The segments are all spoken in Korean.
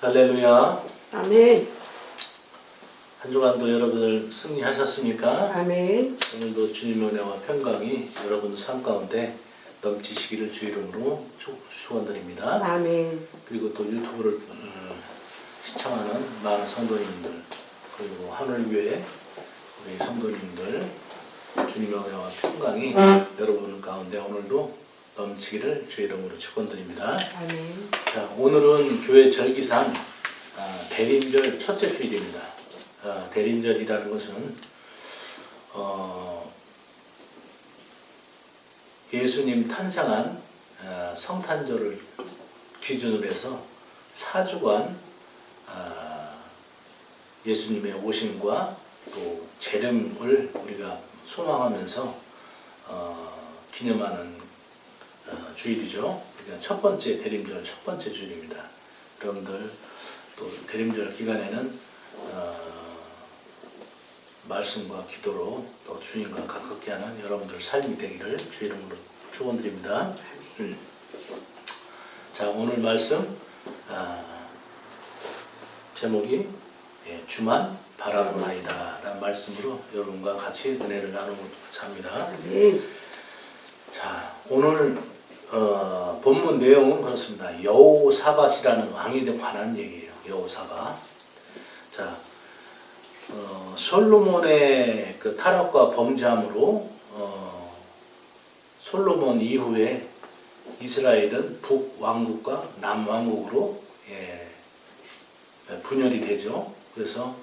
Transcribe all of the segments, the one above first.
할렐루야. 아멘. 한 주간도 여러분들 승리하셨습니까? 아멘. 오늘도 주님의 은혜와 평강이 여러분 삶 가운데 넘치시기를 주 이름으로 축원드립니다. 아멘. 그리고 또 유튜브를 시청하는 많은 성도님들, 그리고 하늘 위에 우리 성도님들, 주님의 은혜와 평강이 여러분 가운데 오늘도 넘치기를 주 이름으로 축원드립니다. 아멘. 자, 오늘은 교회 절기상 대림절 첫째 주일입니다. 대림절이라는 것은 예수님 탄생한 성탄절을 기준으로 해서 4주간 예수님의 오심과 또 재림을 우리가 소망하면서 기념하는 주일이죠. 그러니까 첫 번째 대림절 첫 번째 주일입니다. 여러분들 또 대림절 기간에는 말씀과 기도로 또 주님과 가깝게 하는 여러분들 삶이 되기를 주 이름으로 축원드립니다. 자, 오늘 말씀 제목이 주만 바라보나이다 라는 말씀으로 여러분과 같이 은혜를 나누고자 합니다. 자, 오늘 본문 내용은 그렇습니다. 여호사밧이라는 왕에 관한 얘기예요. 여호사밧. 자, 솔로몬의 그 타락과 범죄함으로 솔로몬 이후에 이스라엘은 북왕국과 남왕국으로 분열이 되죠. 그래서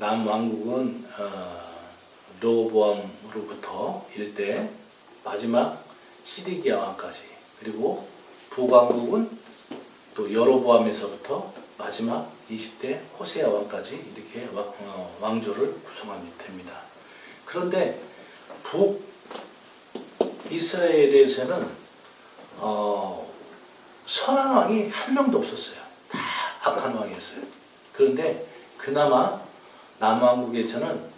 남왕국은 르호보암으로부터 일대 마지막 시드기야 왕까지, 그리고 북왕국은 또 여로보암에서부터 마지막 20대 호세아 왕까지 이렇게 왕조를 구성하게 됩니다. 그런데 북이스라엘에서는 선한 왕이 한 명도 없었어요. 다 악한 왕이었어요. 그런데 그나마 남왕국에서는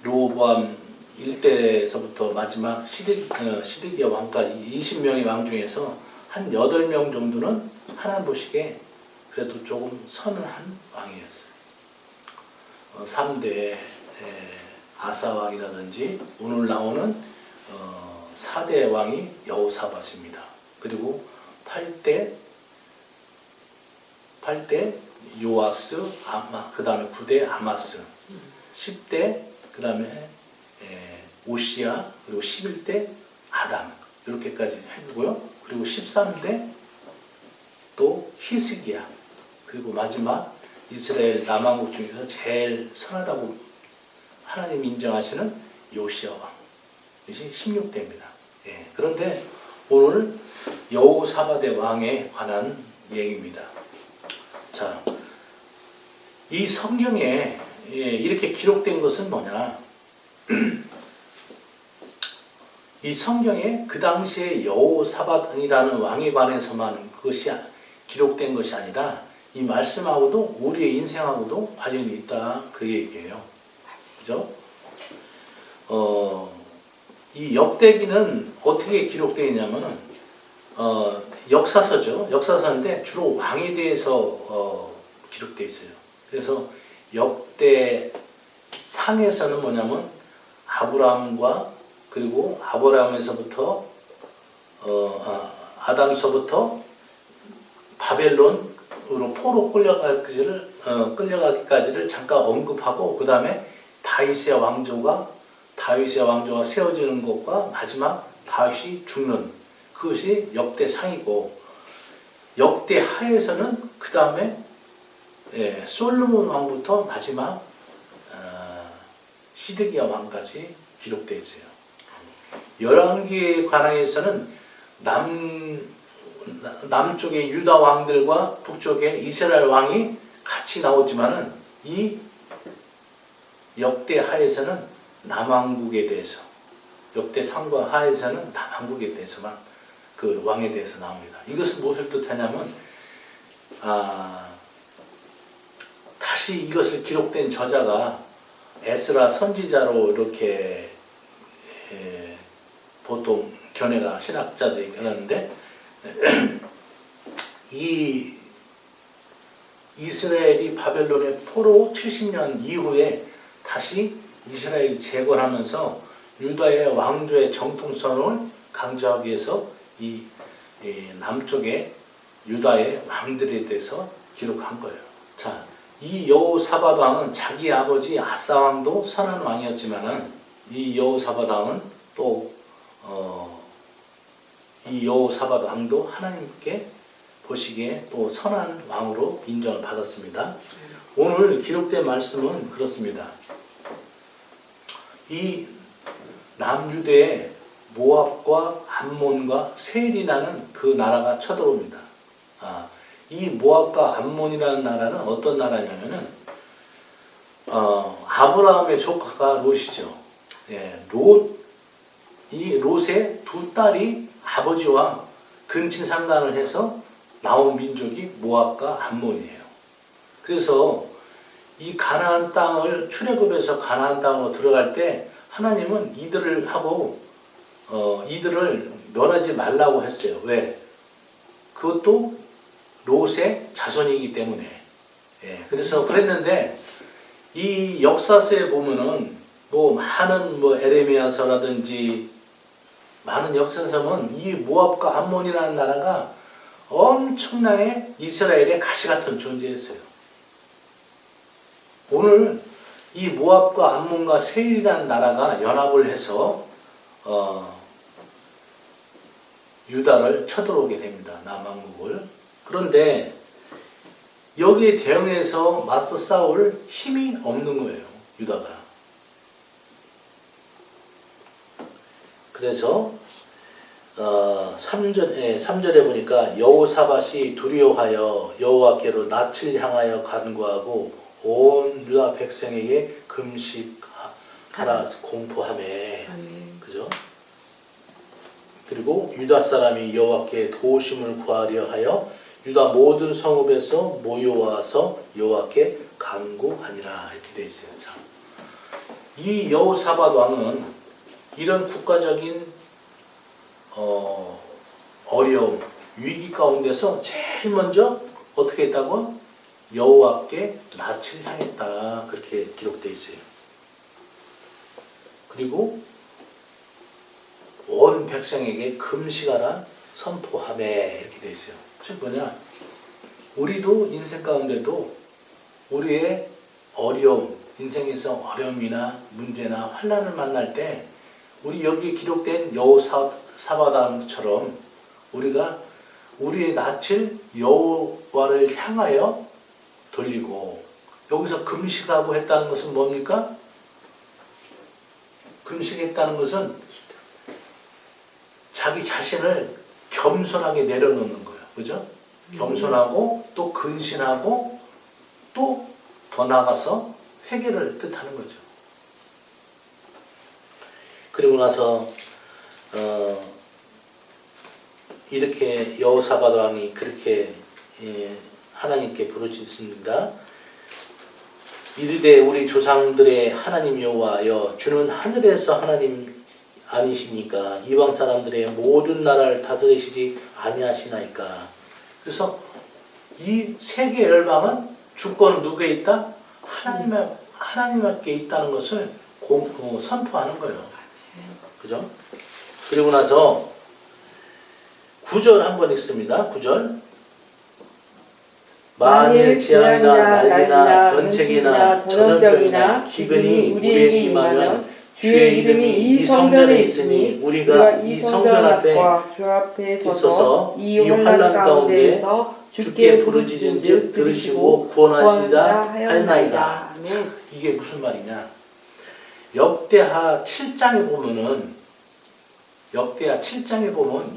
르호보암 일대에서부터 마지막 시드기야 왕까지 20명의 왕 중에서 한 8명 정도는 하나님 보시기에 그래도 조금 선한 왕이었어요. 3대 아사 왕이라든지 오늘 나오는 4대 왕이 여호사밧입니다. 그리고 8대 요아스, 그 다음에 9대 아마스, 10대 그 다음에 오시아, 그리고 11대 아담, 이렇게까지 해두고요. 그리고 13대 또 히스기야, 그리고 마지막 이스라엘 남왕국 중에서 제일 선하다고 하나님 인정하시는 요시야 왕, 이것이 16대입니다. 그런데 오늘 여호사밧의 왕에 관한 얘기입니다. 자, 이 성경에 이렇게 기록된 것은 뭐냐? 이 성경에 그 당시에 여호사밧이라는 왕에 관해서만 그것이 기록된 것이 아니라 이 말씀하고도 우리의 인생하고도 관련이 있다, 그 얘기예요. 그죠? 이 역대기는 어떻게 기록되어 있냐면은 역사서죠. 역사서인데 주로 왕에 대해서 기록되어 있어요. 그래서 역대 상에서는 뭐냐면 아브라함과, 그리고 아브라함에서부터 아담서부터 바벨론으로 포로 끌려가기까지를 잠깐 언급하고, 그 다음에 다윗의 왕조가 세워지는 것과 마지막 다윗이 죽는, 그것이 역대상이고, 역대하에서는 그 다음에 솔로몬 왕부터 마지막 시드기야 왕까지 기록되어 있어요. 열왕기에 관하여서는 남쪽의 유다 왕들과 북쪽의 이스라엘 왕이 같이 나오지만은 이 역대하에서는 남왕국에 대해서, 역대상과 하에서는 남왕국에 대해서만 그 왕에 대해서 나옵니다. 이것은 무엇을 뜻하냐면 다시 이것을 기록된 저자가 에스라 선지자로 이렇게 보통 견해가 신학자들이 그러는데 이 이스라엘이 바벨론의 포로 70년 이후에 다시 이스라엘 재건하면서 유다의 왕조의 정통성을 강조하기 위해서 이 남쪽의 유다의 왕들에 대해서 기록한 거예요. 자, 이 여호사밧 왕은 자기 아버지 아사 왕도 선한 왕이었지만은 이 여호사밧 왕은 또 이 여호사밧 왕도 하나님께 보시기에 또 선한 왕으로 인정을 받았습니다. 오늘 기록된 말씀은 그렇습니다. 이 남유대에 모압과 암몬과 세일이라는 그 나라가 쳐들어옵니다. 이 모압과 암몬이라는 나라는 어떤 나라냐면은 아브라함의 조카가 롯이죠. 예, 이 롯의 두 딸이 아버지와 근친상간을 해서 나온 민족이 모압과 암몬이에요. 그래서 이 가나안 땅을 출애굽해서 가나안 땅으로 들어갈 때 하나님은 이들을 멸하지 말라고 했어요. 왜? 그것도 롯의 자손이기 때문에. 예, 그래서 그랬는데 이 역사서에 보면은 많은 에레미야서라든지 많은 역사서 보면 이 모압과 암몬이라는 나라가 엄청나게 이스라엘의 가시 같은 존재였어요. 오늘 이 모압과 암몬과 세일이라는 나라가 연합을 해서 유다를 쳐들어오게 됩니다. 남왕국을. 그런데 여기에 대응해서 맞서 싸울 힘이 없는 거예요. 유다가. 그래서 3절에 보니까 여호사밧이 두려워하여 여호와께로 낯을 향하여 간구하고 온 유다 백성에게 금식하라 공포하매. 그죠? 그리고 유다 사람이 여호와께 도우심을 구하려 하여 유다 모든 성읍에서 모여와서 여호와께 간구하니라. 이렇게 되어 있어요. 자, 이 여호사밧 왕은 이런 국가적인 어려움, 위기 가운데서 제일 먼저 어떻게 했다고? 여호와께 낯을 향했다. 그렇게 기록되어 있어요. 그리고 온 백성에게 금식하라 선포하매. 이렇게 되어 있어요. 즉 뭐냐? 우리도 인생 가운데도 우리의 어려움, 인생에서 어려움이나 문제나 환난을 만날 때 우리 여기 기록된 여호사밧처럼 우리가 우리의 낯을 여호와를 향하여 돌리고, 여기서 금식하고 했다는 것은 뭡니까? 금식했다는 것은 자기 자신을 겸손하게 내려놓는 거예요. 그죠? 겸손하고 또 근신하고 또 더 나아가서 회개를 뜻하는 거죠. 그리고 나서 이렇게 여호사밧 왕이 그렇게 하나님께 부르짖습니다. 이르되 우리 조상들의 하나님 여호와여, 주는 하늘에서 하나님 아니시니까 이방 사람들의 모든 나라를 다스리시지 아니하시나이까. 그래서 이 세계 열방은 주권은 누구에 있다? 하나님께 있다는 것을 선포하는 거예요. 그죠? 그리고 나서 9절 한번 읽습니다. 9절. 만일 재앙이나 난리나 견책이나 전염병이나 기근이 우리에게 임하면 주의 이름이 이 성전에 있으니 우리가 이 성전 앞에 있어서 이 환난 가운데 주께 부르짖은즉 들으시고 구원하시리라 하였나이다. 이게 무슨 말이냐? 역대하 7장에 보면은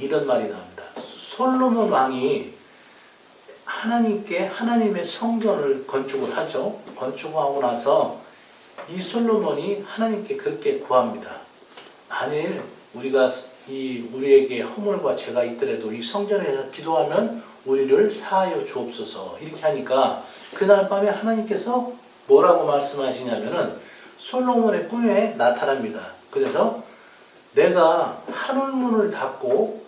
이런 말이 나옵니다. 솔로몬 왕이 하나님께 하나님의 성전을 건축을 하죠. 건축하고 나서 이 솔로몬이 하나님께 그렇게 구합니다. 만일 우리에게 허물과 죄가 있더라도 이 성전에서 기도하면 우리를 사하여 주옵소서. 이렇게 하니까 그날 밤에 하나님께서 뭐라고 말씀하시냐면은 솔로몬의 꿈에 나타납니다. 그래서 내가 하늘문을 닫고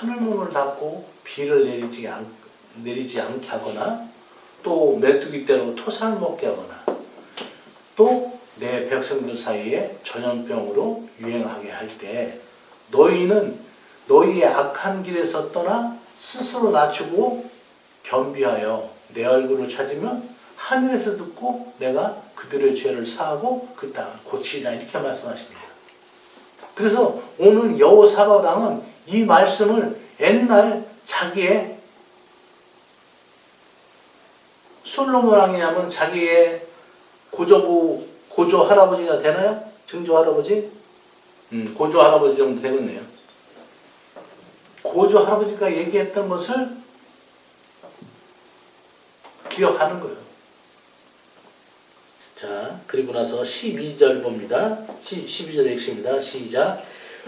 하늘문을 닫고 비를 내리지 않게 하거나 또 메뚜기 떼로 토산을 먹게 하거나 또 내 백성들 사이에 전염병으로 유행하게 할 때 너희는 너희의 악한 길에서 떠나 스스로 낮추고 겸비하여 내 얼굴을 찾으면 하늘에서 듣고 내가 그들의 죄를 사하고 그 땅을 고치리라 이렇게 말씀하십니다. 그래서 오늘 여호사밧 왕은 이 말씀을 옛날 자기의 솔로몬 왕이냐면 자기의 고조 할아버지가 되나요? 증조 할아버지? 고조 할아버지 정도 되겠네요. 고조 할아버지가 얘기했던 것을 기억하는 거예요. 자, 그리고 나서 12절 봅니다. 12절의 핵심입니다. 시작.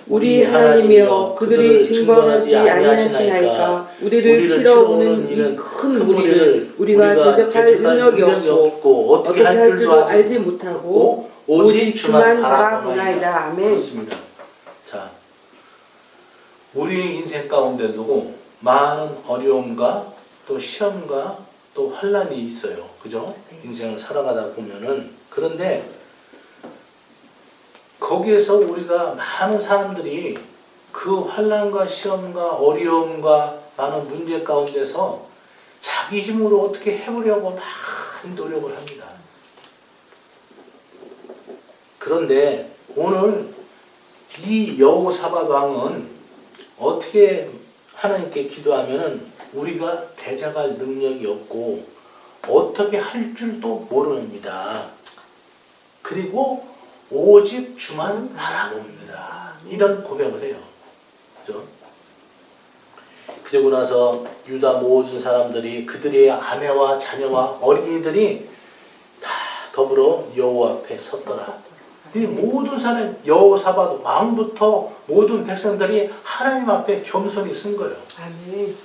우리 하나님이여 그들이 징벌하지 아니하시나이까 우리를 치러오는 이 큰 무리를 우리가 대적할 능력이 없고 어떻게 할 줄도 알지 못하고 오직 주만 바라보나이다. 아멘. 그렇습니다. 자, 우리의 인생 가운데도 많은 어려움과 또 시험과 또 환난이 있어요. 그죠? 인생을 살아가다 보면은. 그런데 거기에서 우리가 많은 사람들이 그 환난과 시험과 어려움과 많은 문제 가운데서 자기 힘으로 어떻게 해보려고 많은 노력을 합니다. 그런데 오늘 이 여호사밧 왕은 어떻게 하나님께 기도하면은 우리가 대적할 능력이 없고 어떻게 할 줄도 모릅니다. 그리고 오직 주만 바라봅니다. 이런 고백을 해요. 그죠? 그리고 나서 유다 모든 사람들이 그들의 아내와 자녀와 어린이들이 다 더불어 여호와 앞에 섰더라. 이 모든 사람 여호사밧 왕부터 모든 백성들이 하나님 앞에 겸손히 쓴 거예요. 아멘.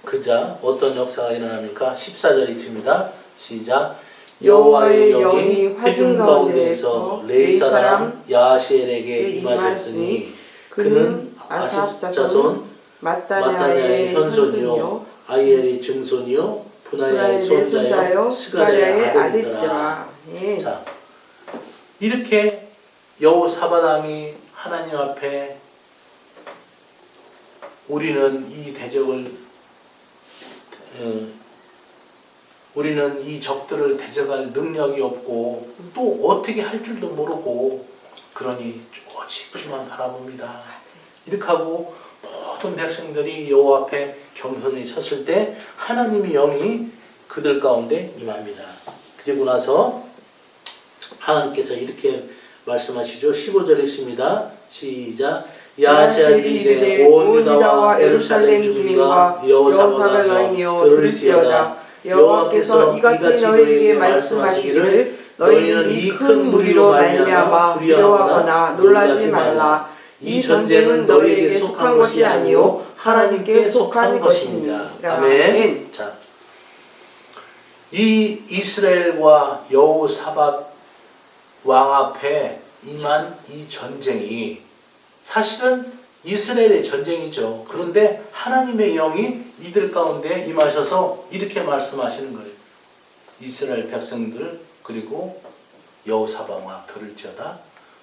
그자 어떤 역사가 일어납니까? 14절 읽습니다. 시작. 여호와의 영이 회중 가운데에서 레위 사람 야시엘에게 임하셨으니 그는 아삽 자손 마따냐의 현손이요 아이엘의 증손이요 분하야의 손자요 스가랴의 아들이더라. 자, 이렇게 여호사밧 왕이 하나님 앞에 우리는 이 적들을 대적할 능력이 없고 또 어떻게 할 줄도 모르고 그러니 오직 주만 바라봅니다. 이렇게 하고 모든 백성들이 여호와 앞에 겸손히 섰을 때 하나님의 영이 그들 가운데 임합니다. 그리고 나서 하나님께서 이렇게 말씀하시죠. 15절 있습니다. 시작. 야시엘이 이르되 온 유다와 예루살렘 주민과 여호사밧 왕이여 들을지어다. 여호와께서 이같이 너희에게 말씀하시기를 너희는 이 큰 무리로 말미암아 두려워하거나 놀라지 말라. 이 전쟁은 너희에게 속한 것이 아니요 하나님께 속한 것입니다. 아멘. 자, 이 이스라엘과 여호사밧 왕 앞에 임한 이 전쟁이 사실은 이스라엘의 전쟁이죠. 그런데 하나님의 영이 이들 가운데 임하셔서 이렇게 말씀하시는 거예요. 이스라엘 백성들 그리고 여호사밧 왕 들을지어다.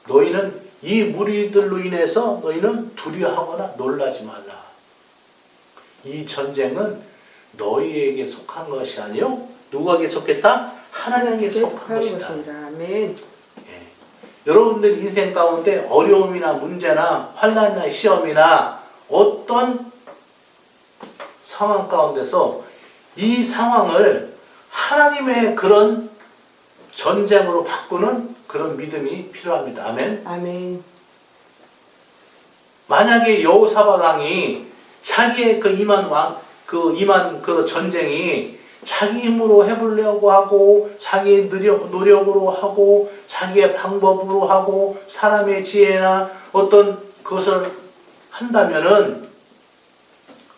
너희는 이 무리들로 인해서 너희는 두려워하거나 놀라지 말라. 이 전쟁은 너희에게 속한 것이 아니요 누구에게 속했다? 하나님께 속한 것이다. 아멘. 여러분들 인생 가운데 어려움이나 문제나 환난이나 시험이나 어떤 상황 가운데서 이 상황을 하나님의 그런 전쟁으로 바꾸는 그런 믿음이 필요합니다. 아멘. 아멘. 만약에 여호사밧 왕이 자기의 임한 그 전쟁이 자기 힘으로 해보려고 하고 자기의 노력으로 하고 자기의 방법으로 하고 사람의 지혜나 어떤 그것을 한다면은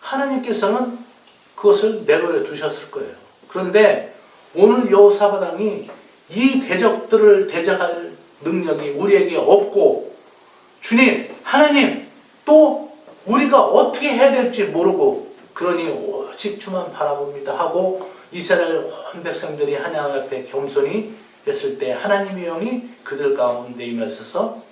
하나님께서는 그것을 내버려 두셨을 거예요. 그런데 오늘 여호사밧 왕이 이 대적들을 대적할 능력이 우리에게 없고 주님, 하나님, 또 우리가 어떻게 해야 될지 모르고 그러니 오직 주만 바라봅니다 하고 이스라엘 온 백성들이 하나님 앞에 겸손히 했을 때 하나님의 영이 그들 가운데 임하셔서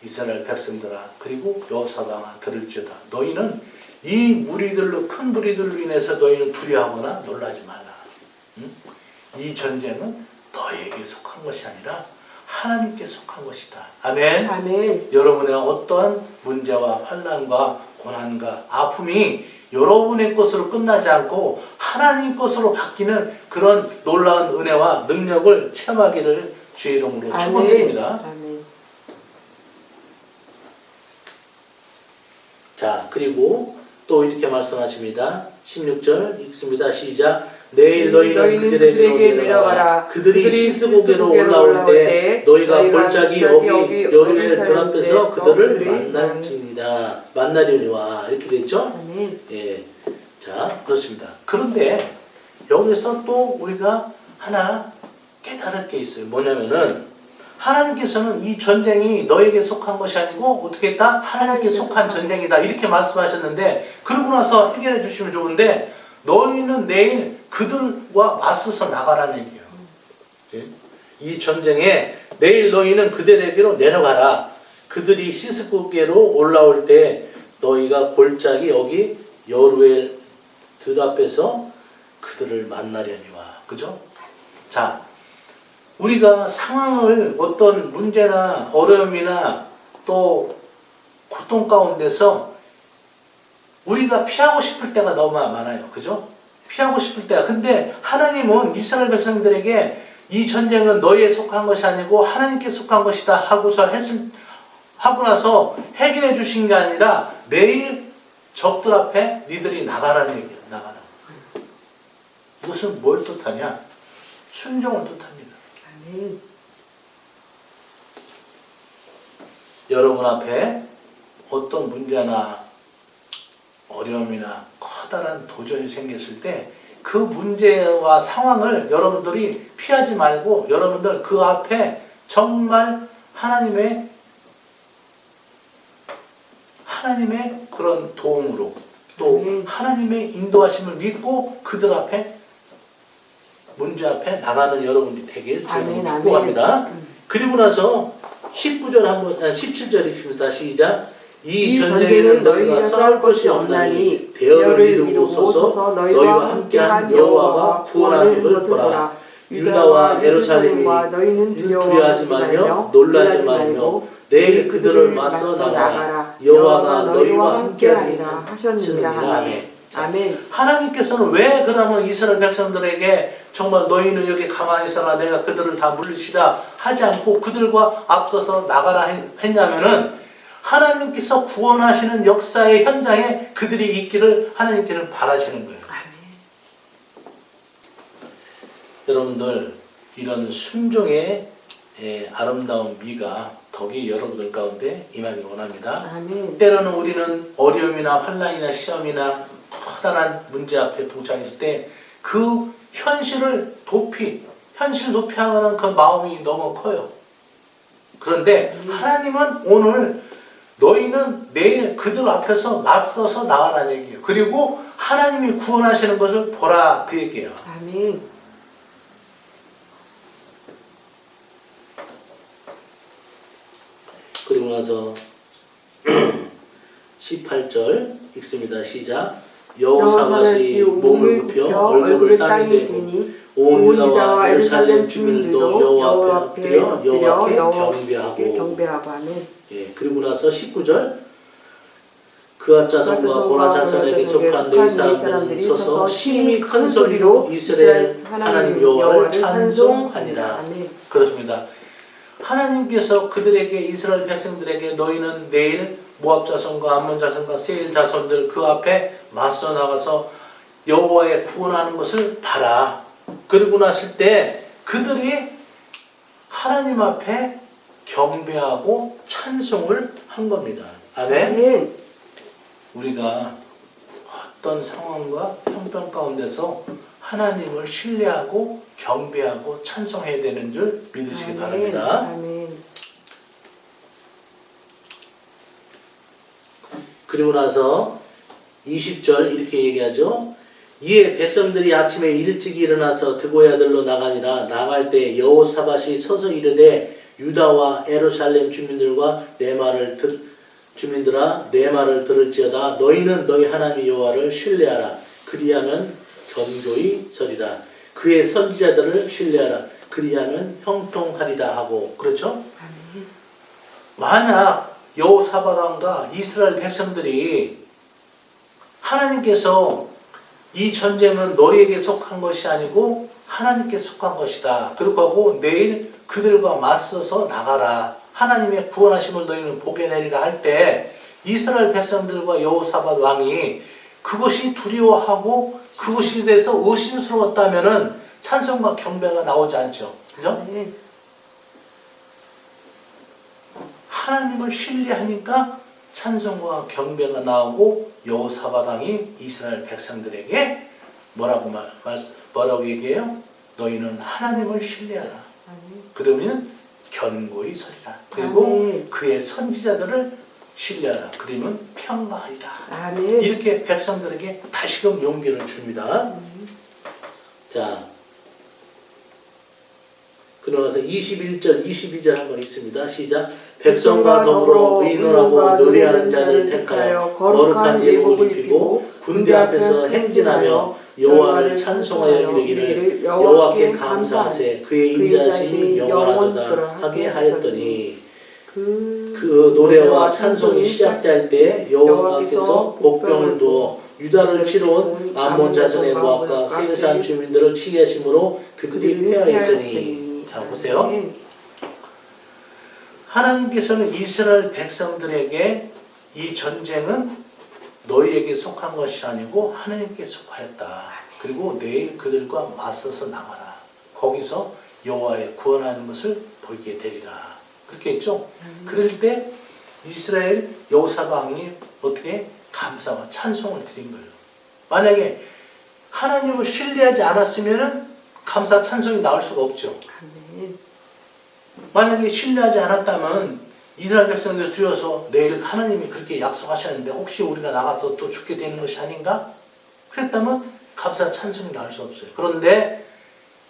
이스라엘 백성들아 그리고 여호사밧아 들을지어다. 너희는 이 무리들로 큰 무리들로 인해서 너희는 두려워하거나 놀라지 말라. 응? 이 전쟁은 너에게 속한 것이 아니라 하나님께 속한 것이다. 아멘. 아멘. 여러분의 어떠한 문제와 환난과 고난과 아픔이 여러분의 것으로 끝나지 않고 하나님 것으로 바뀌는 그런 놀라운 은혜와 능력을 체험하기를 주의 이름으로 축원드립니다. 아멘. 자, 그리고 또 이렇게 말씀하십니다. 16절 읽습니다. 시작. 내일 너희는 그들에게 내려가라. 그들이 시스고개로 올라올 때 너희가 골짜기 여기 여리고의 들 앞에서 그들을 만날지니라. 만나려니와 이렇게 됐죠? 아멘. 예. 자, 그렇습니다. 그런데 여기서 또 우리가 하나 깨달을 게 있어요. 뭐냐면은 하나님께서는 이 전쟁이 너에게 속한 것이 아니고 어떻게 했다? 하나님께 속한 전쟁이다. 이렇게 말씀하셨는데 그러고 나서 해결해 주시면 좋은데 너희는 내일 그들과 맞서서 나가라는 얘기예요. 예? 이 전쟁에 내일 너희는 그들에게로 내려가라. 그들이 시스고개로 올라올 때 너희가 골짜기 여기 여루엘 들 앞에서 그들을 만나려니와. 그죠? 자, 우리가 상황을 어떤 문제나 어려움이나 또 고통 가운데서 우리가 피하고 싶을 때가 너무 많아요. 그죠? 피하고 싶을 때가. 근데 하나님은 이스라엘 백성들에게 이 전쟁은 너희에 속한 것이 아니고 하나님께 속한 것이다 하고 나서 해결해 주신 게 아니라 내일 적들 앞에 니들이 나가라는 얘기예요. 나가라. 이것은 뭘 뜻하냐? 순종을 뜻합니다. 아멘. 여러분 앞에 어떤 문제나 어려움이나 커다란 도전이 생겼을 때 그 문제와 상황을 여러분들이 피하지 말고 여러분들 그 앞에 정말 하나님의 그런 도움으로 또 하나님의 인도하심을 믿고 그들 앞에 문제 앞에 나가는 여러분이 되길 주님 축복합니다. 그리고 나서 19절 한번 17절 읽습니다. 시작. 이 전쟁에는 너희가 싸울 것이 없나니 대열을 이루고 서서 너희와 함께한 여호와가 구원하기를 보라. 유다와 예루살렘이 너희는 두려워하지 말며 놀라지 말며 내일 그들을 맞서 나가라. 여호와가 너희와 함께하리라 하셨느니라. 아멘. 하나님께서는 왜 그러면 이스라엘 백성들에게 정말 너희는 여기 가만히 있어라 내가 그들을 다 물리치라 하지 않고 그들과 앞서서 나가라 했냐면은 하나님께서 구원하시는 역사의 현장에 그들이 있기를 하나님께는 바라시는 거예요. 여러분들 이런 순종의 아름다운 미가 덕이 여러분들 가운데 임하기 원합니다. 아멘. 때로는 우리는 어려움이나 환난이나 시험이나 커다란 문제 앞에 봉착했을 때 그 현실을 높이 하는 그 마음이 너무 커요. 그런데 하나님은 오늘 너희는 내일 그들 앞에서 맞서서 나가라는 얘기예요. 그리고 하나님이 구원하시는 것을 보라 그 얘기예요. 아멘. 그리고 나서 18절 읽습니다. 시작. 여호사밧이 몸을 굽혀 얼굴을 땅에 대고 온 유다와 예루살렘 주민들도 여호와 앞에 엎드려 여호와께 경배하고. 아멘. 예, 그리고 나서 19절. 그앗 자손과 고라 자손에게 속한 네 사람들이 서서 심히 큰 소리로 이스라엘 하나님 여호와를 찬송하니라. 아멘. 그렇습니다. 하나님께서 그들에게 이스라엘 백성들에게 너희는 내일 모압 자손과 암몬 자손과 세일 자손들 그 앞에 맞서 나가서 여호와의 구원하는 것을 봐라. 그러고 났을 때 그들이 하나님 앞에 경배하고 찬송을 한 겁니다. 아멘. 아멘. 우리가 어떤 상황과 형편 가운데서 하나님을 신뢰하고 경배하고 찬송해야 되는 줄 믿으시기 바랍니다. 아멘. 그리고 나서 20절 이렇게 얘기하죠. 이에 백성들이 아침에 일찍 일어나서 드고야들로 나가니라. 나갈 때 여호사밧이 서서 이르되 유다와 예루살렘 주민들과 주민들아 내 말을 들을지어다. 너희는 너희 하나님 여호와를 신뢰하라. 그리하면 견고히 서리라. 그의 선지자들을 신뢰하라. 그리하면 형통하리라 하고. 그렇죠? 만약 여호사밧 왕과 이스라엘 백성들이 하나님께서 이 전쟁은 너희에게 속한 것이 아니고 하나님께 속한 것이다. 그렇고 하고 내일 그들과 맞서서 나가라. 하나님의 구원하심을 너희는 보게 내리라 할 때 이스라엘 백성들과 여호사밧 왕이 그것이 두려워하고 그것에 대해서 의심스러웠다면은 찬송과 경배가 나오지 않죠. 그죠? 하나님을 신뢰하니까 찬송과 경배가 나오고 여호사밧 왕이 이스라엘 백성들에게 뭐라고 얘기해요? 너희는 하나님을 신뢰하라. 그러면 견고히 서리라. 그리고 그의 선지자들을 신뢰하라. 그러면 평강하리라. 이렇게 백성들에게 다시금 용기를 줍니다. 자, 그러면서 21절, 22절 한번 있습니다. 시작. 백성과 더불어 의논하고 노래하는 자를 택하여 거룩한 예복을 입히고 군대 앞에서 행진하며 여호와를 찬송하여 이르기를 여호와께 감사하세. 그의 인자하심이 영원하도다 하게 하였더니 그 노래와 찬송이 시작될 때 여호와께서 복병을 두어 유다를 치러온 암몬 자손의 모압과 세일산 주민들을 치게 하심으로 그들이 패하였으니. 자, 보세요. 하나님께서는 이스라엘 백성들에게 이 전쟁은 너희에게 속한 것이 아니고 하나님께 속하였다. 그리고 내일 그들과 맞서서 나가라. 거기서 여호와의 구원하는 것을 보이게 되리라. 그렇게 했죠. 그럴 때 이스라엘 여호사밧 왕이 어떻게 감사와 찬송을 드린 거예요. 만약에 하나님을 신뢰하지 않았으면 감사 찬송이 나올 수가 없죠. 만약에 신뢰하지 않았다면 이스라엘 백성들 두려워서 내일 하나님이 그렇게 약속하셨는데 혹시 우리가 나가서 또 죽게 되는 것이 아닌가? 그랬다면 감사 찬송이 나올 수 없어요. 그런데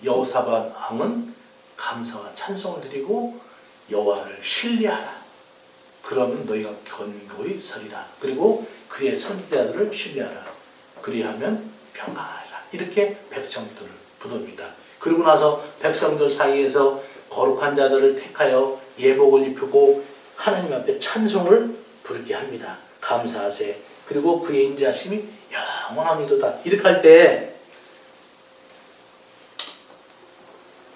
여호사밧 왕은 감사와 찬송을 드리고 여호와를 신뢰하라. 그러면 너희가 견고히 서리라. 그리고 그의 선지자들을 신뢰하라. 그리하면 평강하리라. 이렇게 백성들을 부릅니다. 그리고 나서 백성들 사이에서 거룩한 자들을 택하여 예복을 입히고 하나님 앞에 찬송을 부르게 합니다. 감사하세. 그리고 그의 인자하심이 영원합니다. 이렇게 할 때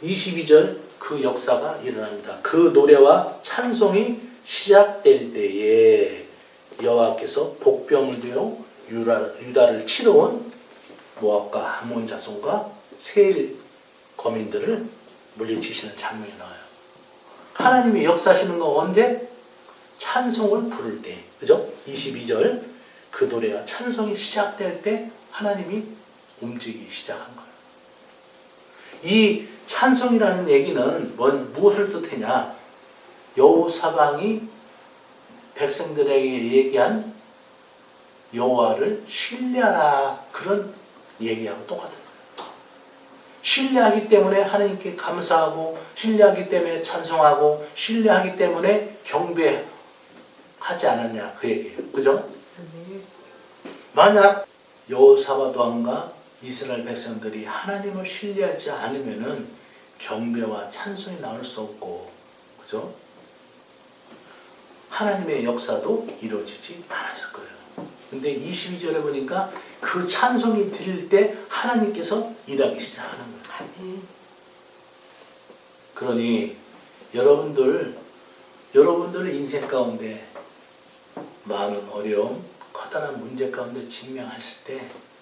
22절 그 역사가 일어납니다. 그 노래와 찬송이 시작될 때에 여호와께서 복병을 들여 유다를 치러온 모압과 암몬 자손과 세일 거민들을 물리치시는 장면이 나와요. 하나님이 역사하시는 건 언제? 찬송을 부를 때. 그죠? 22절 그 노래와 찬송이 시작될 때 하나님이 움직이기 시작한 거예요. 이 찬송이라는 얘기는 무엇을 뜻하냐? 여호사밧이 백성들에게 얘기한 여호와를 신뢰하라, 그런 얘기하고 똑같아요. 신뢰하기 때문에 하나님께 감사하고, 신뢰하기 때문에 찬송하고, 신뢰하기 때문에 경배하지 않았냐, 그 얘기예요. 그죠? 만약 여호사밧 왕과 이스라엘 백성들이 하나님을 신뢰하지 않으면은 경배와 찬송이 나올 수 없고, 그죠? 하나님의 역사도 이루어지지 않았을 거예요. 근데 22절에 보니까 그 찬송이 들릴 때 하나님께서 일하기 시작하는 거예요. 그러니 여러분들 인생 가운데 많은 어려움, 커다란 문제 가운데 직면하실 때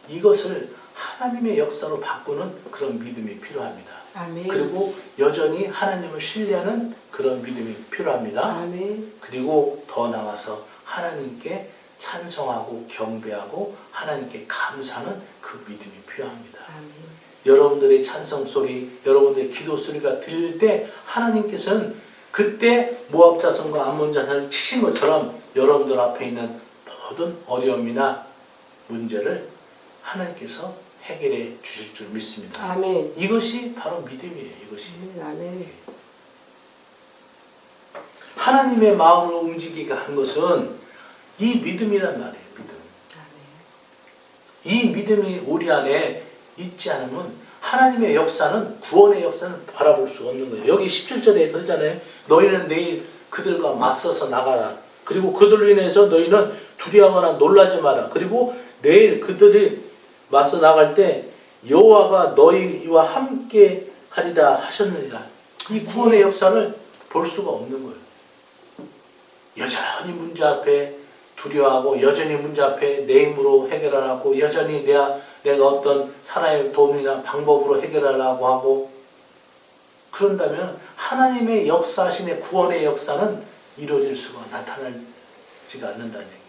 이것을 하나님의 역사로 바꾸는 그런 믿음이 필요합니다. 아멘. 그리고 여전히 하나님을 신뢰하는 그런 믿음이 필요합니다. 아멘. 그리고 더 나아가서 하나님께 찬송하고 경배하고 하나님께 감사하는 그 믿음이 필요합니다. 아멘. 여러분들의 찬송 소리, 여러분들의 기도 소리가 들릴 때 하나님께서는 그때 모압 자손과 암몬 자손을 치신 것처럼 여러분들 앞에 있는 모든 어려움이나 문제를 하나님께서 해결해 주실 줄 믿습니다. 아멘. 이것이 바로 믿음이에요. 이것이. 아멘. 하나님의 마음을 움직이게 한 것은 이 믿음이란 말이에요. 믿음. 이 믿음이 우리 안에 있지 않으면 하나님의 역사는, 구원의 역사는 바라볼 수 없는 거예요. 여기 17절에 그러잖아요. 너희는 내일 그들과 맞서서 나가라. 그리고 그들로 인해서 너희는 두려워하거나 놀라지 마라. 그리고 내일 그들이 맞서 나갈 때 여호와가 너희와 함께 하리라 하셨느니라. 이 구원의 역사를 볼 수가 없는 거예요. 여전히 문제 앞에 두려워하고, 여전히 문제 앞에 내 힘으로 해결하라고, 여전히 내가 어떤 사람의 도움이나 방법으로 해결하려고 하고, 그런다면 하나님의 역사하심의 구원의 역사는 이루어질 수가, 나타나지가 않는다는 얘기예요.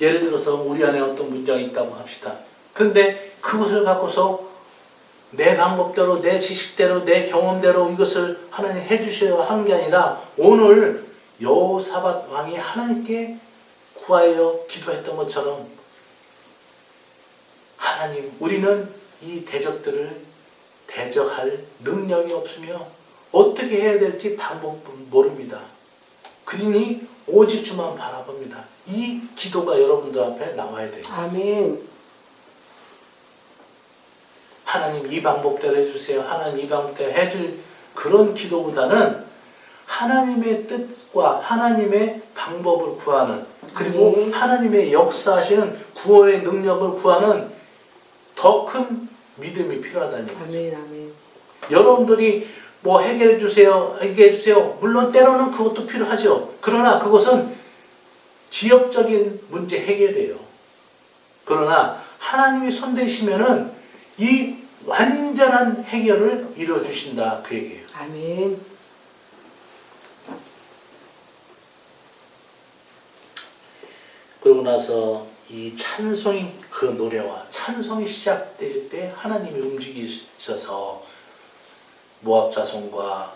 예를 들어서 우리 안에 어떤 문제가 있다고 합시다. 그런데 그것을 갖고서 내 방법대로, 내 지식대로, 내 경험대로 이것을 하나님 해주셔야 하는 게 아니라, 오늘 여호사밧 왕이 하나님께 구하여 기도했던 것처럼, 하나님, 우리는 이 대적들을 대적할 능력이 없으며 어떻게 해야 될지 방법은 모릅니다. 그러니 오직 주만 바라봅니다. 이 기도가 여러분들 앞에 나와야 돼요. 아멘. 하나님 이 방법대로 해주세요. 하나님 이 방법대로 해줄, 그런 기도보다는 하나님의 뜻과 하나님의 방법을 구하는, 그리고 하나님의 역사하시는 구원의 능력을 구하는 더 큰 믿음이 필요하다는 얘기죠. 아멘. 아멘. 여러분들이 뭐 해결해 주세요, 해결해 주세요. 물론 때로는 그것도 필요하죠. 그러나 그것은 지역적인 문제 해결이에요. 그러나 하나님이 손대시면은 이 완전한 해결을 이루어 주신다, 그 얘기예요. 아멘. 그러고 나서 이 찬송이, 그 노래와 찬송이 시작될 때 하나님이 움직이셔서 모압 자손과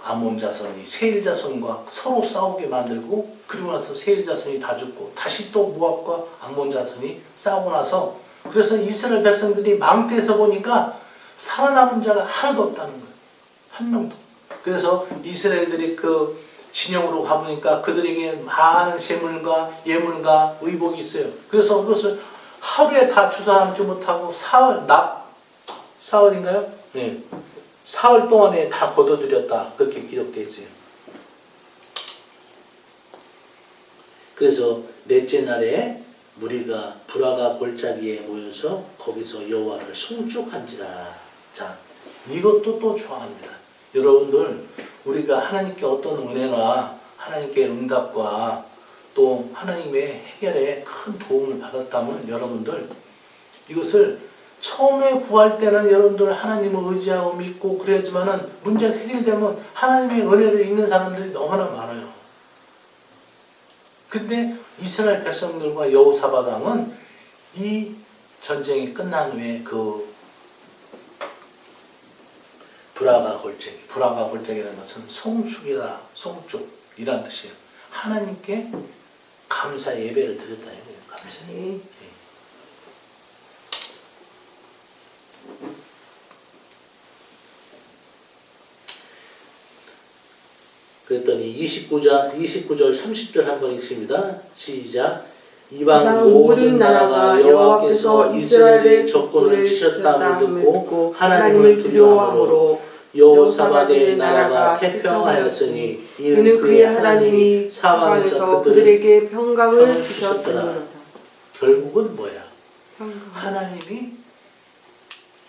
아몬 자손이 세일 자손과 서로 싸우게 만들고, 그리고 나서 세일 자손이 다 죽고 다시 또 모압과 아몬 자손이 싸우고 나서, 그래서 이스라엘 백성들이 망태에서 보니까 살아남은 자가 하나도 없다는 거예요. 한 명도. 그래서 이스라엘들이 그 진영으로 가보니까 그들에게 많은 재물과 예물과 의복이 있어요. 그래서 그것을 하루에 다 주워담지 못하고 사흘인가요? 네. 사흘 동안에 다 거둬들였다. 그렇게 기록되어 있어요. 그래서 넷째 날에 무리가 브라가 골짜기에 모여서 거기서 여호와를 송축한지라. 자, 이것도 또 좋아합니다. 여러분들, 우리가 하나님께 어떤 은혜나 하나님께 응답과 또 하나님의 해결에 큰 도움을 받았다면, 여러분들 이것을 처음에 구할 때는 여러분들 하나님을 의지하고 믿고 그래야지만은 문제가 해결되면 하나님의 은혜를 잊는 사람들이 너무나 많아요. 근데 이스라엘 백성들과 여호사밧 왕은 이 전쟁이 끝난 후에 그 브라가 골짜기라는 것은 송축이다, 송축이라는 뜻이에요. 하나님께 감사 예배를 드렸다 이거예요. 감사. 네. 그랬더니 29절 30절 한번 읽습니다. 시작. 이방 모든 나라가 여호와께서 이스라엘의 적군을 치셨다함을 듣고 하나님을 두려워하므로 여호사밧의 나라가 태평하였으니 이는 그의 하나님이 사방에서 그들에게 평강을 주셨더라. 결국은 뭐야? 평강. 하나님이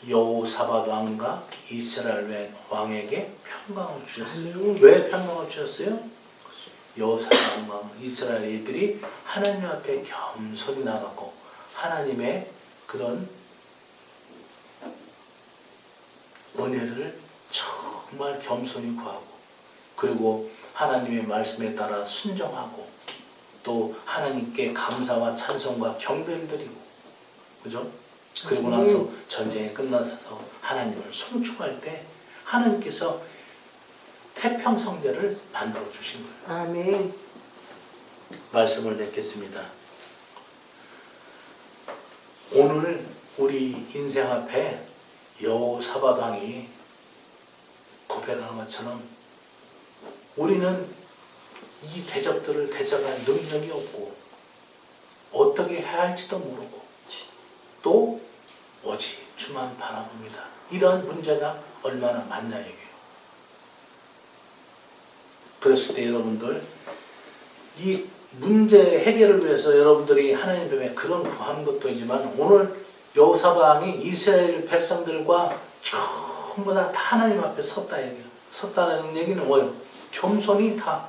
여호사밧 왕과 이스라엘 왕에게 평강을 주셨어요. 아멘. 왜 평강을 주셨어요? 여호사밧 왕과 이스라엘들이 하나님 앞에 겸손히 나가고 하나님의 그런 은혜를 정말 겸손히 구하고, 그리고 하나님의 말씀에 따라 순종하고, 또 하나님께 감사와 찬송과 경배를 드리고, 그죠? 그리고 나서 전쟁이 끝나서 하나님을 송축할 때 하나님께서 태평성대를 만들어 주신 거예요. 아멘. 말씀을 맺겠습니다. 오늘 우리 인생 앞에 여호사밧 왕이 고백한 것처럼 우리는 이 대적들을 대적할 능력이 없고 어떻게 해야 할지도 모르고 또 오직 주만 바라봅니다. 이러한 문제가 얼마나 많냐 얘기예요. 그랬을 때 여러분들 이 문제 해결을 위해서 여러분들이 하나님 앞에 그런 구하는 것도 있지만 오늘 여호사밧 왕이 이스라엘 백성들과 전부 다 하나님 앞에 섰다 얘기해요. 섰다는 얘기는 뭐예요? 겸손히 다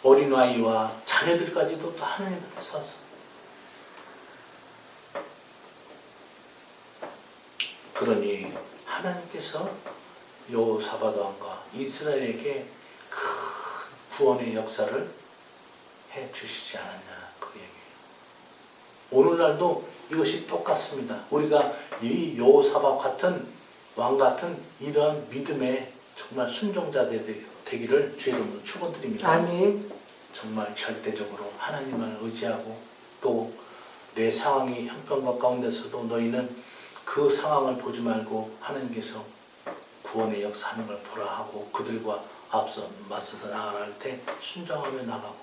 어린아이와 자녀들까지도 다 하나님 앞에 섰어. 그러니 하나님께서 여호사밧 왕과 이스라엘에게 큰 구원의 역사를 해 주시지 않았냐 그 얘기예요. 오늘날도 이것이 똑같습니다. 우리가 이 여호사밧 같은 왕 같은 이런 믿음의 정말 순종자 되기를 주의 이름으로 축원드립니다. 아멘. 정말 절대적으로 하나님을 의지하고 또 내 상황이 형편과 가운데서도 너희는 그 상황을 보지 말고 하나님께서 구원의 역사하는 걸 보라 하고 그들과 앞서 맞서서 나가라 할 때 순종하며 나가고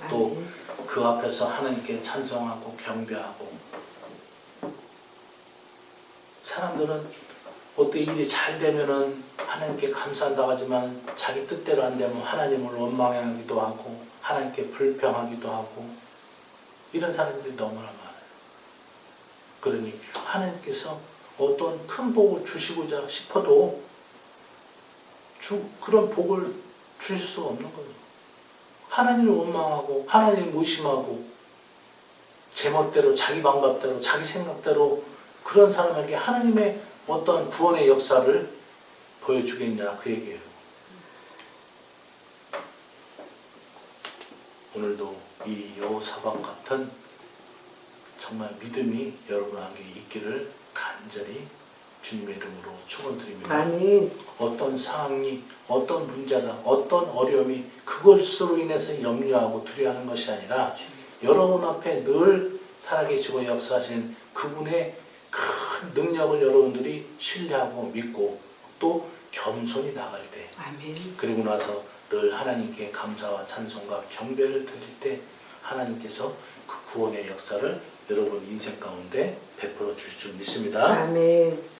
또 그 앞에서 하나님께 찬송하고 경배하고 사람들은 어떤 일이 잘 되면은 하나님께 감사한다고 하지만 자기 뜻대로 안 되면 하나님을 원망하기도 하고 하나님께 불평하기도 하고 이런 사람들이 너무나 많아요. 그러니 하나님께서 어떤 큰 복을 주시고자 싶어도 그런 복을 주실 수가 없는 거예요. 하나님을 원망하고 하나님을 무심하고 제멋대로 자기 방법대로 자기 생각대로 그런 사람에게 하나님의 어떤 구원의 역사를 보여주겠냐 그 얘기예요. 오늘도 이 여호사밧 같은 정말 믿음이 여러분에게 있기를 간절히 주님의 이름으로 축원드립니다. 아멘. 어떤 상황이 어떤 문제가 어떤 어려움이 그것으로 인해서 염려하고 두려워하는 것이 아니라 여러분 앞에 늘 살아계시고 역사하신 그분의 큰 능력을 여러분들이 신뢰하고 믿고 또 겸손히 나갈 때 아멘. 그리고 나서 늘 하나님께 감사와 찬송과 경배를 드릴 때 하나님께서 그 구원의 역사를 여러분 인생 가운데 베풀어 주실 줄 믿습니다. 아멘.